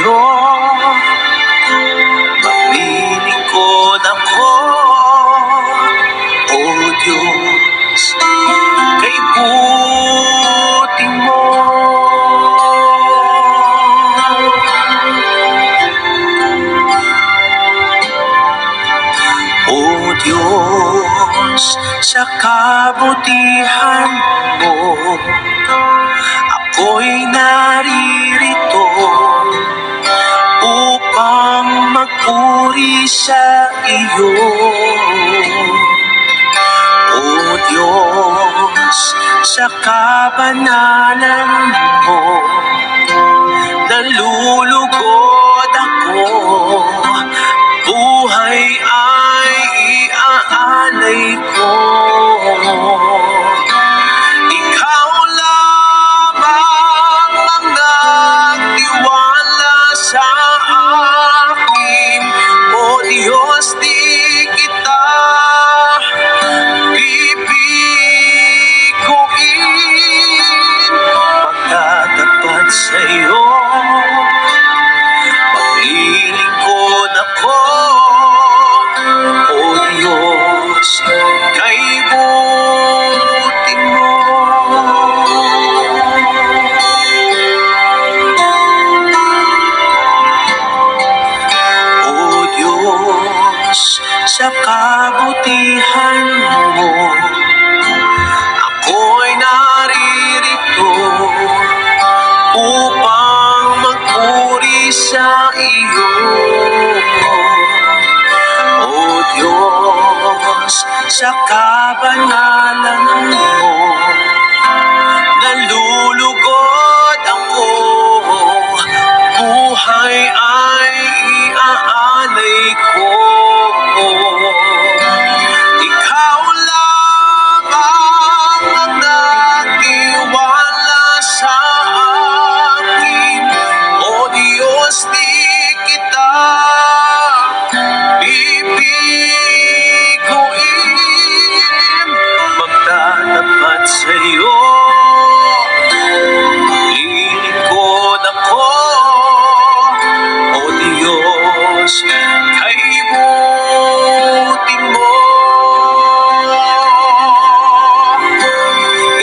sa'yo, maglilingkod ako, O Diyos, kay buti mo. O Diyos, sa kabutihan mo, ako'y naririto upang magpuri sa iyo. O Diyos, sa kabanalan mo, nalulugod ako, buhay ay iaalay ko. Ikaw lamang ang nagtiwala sa akin, O Diyos, di kita bibiguin. Magtatapat sa'yo, maglilingkod ako, O Diyos, kay buti mo. O Diyos, sa kabutihan mo, ako'y naririto upang magpuri sa iyo. O Diyos, sa kabanalan mo, nalulugod ako, buhay ay iaalay ko. Ikaw lamang ang nagtiwala sa akin, O Diyos, di kita bibiguin. Magtatapat sa'yo, maglilingkod ako, O Diyos, kay buti mo.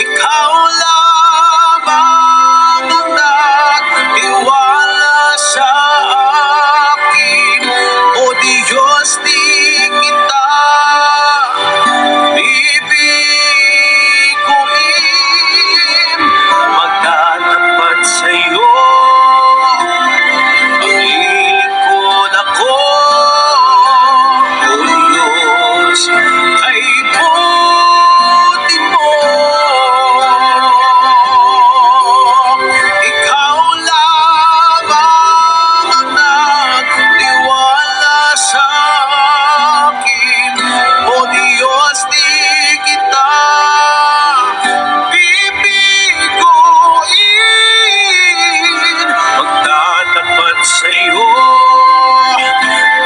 Ikaw lamang ang nagtiwala sa akin, O Diyos, di kita bibiguin. Magtatapat sa'yo, maglilingkod ako, O Diyos, kay buti mo. Ikaw lamang ang nagtiwala sa akin, O Diyos, di kita bibiguin. Magtatapat sa'yo,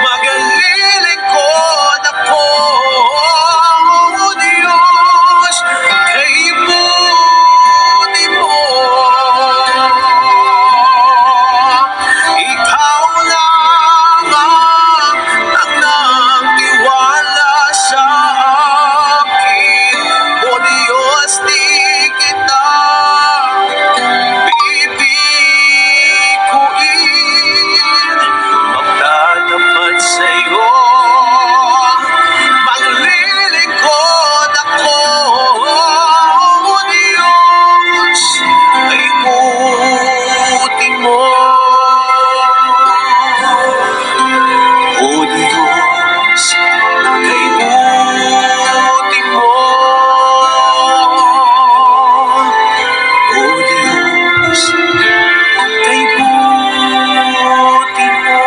maglilingkod ako, O Diyos, kay buti mo. Ikaw lamang ang nagtiwala sa akin, O Diyos, di kita bibiguin. Magtatapat sa'yo, maglilingkod ako, O Diyos, kay buti mo. O Diyos, kay buti mo. O Diyos, kay buti mo.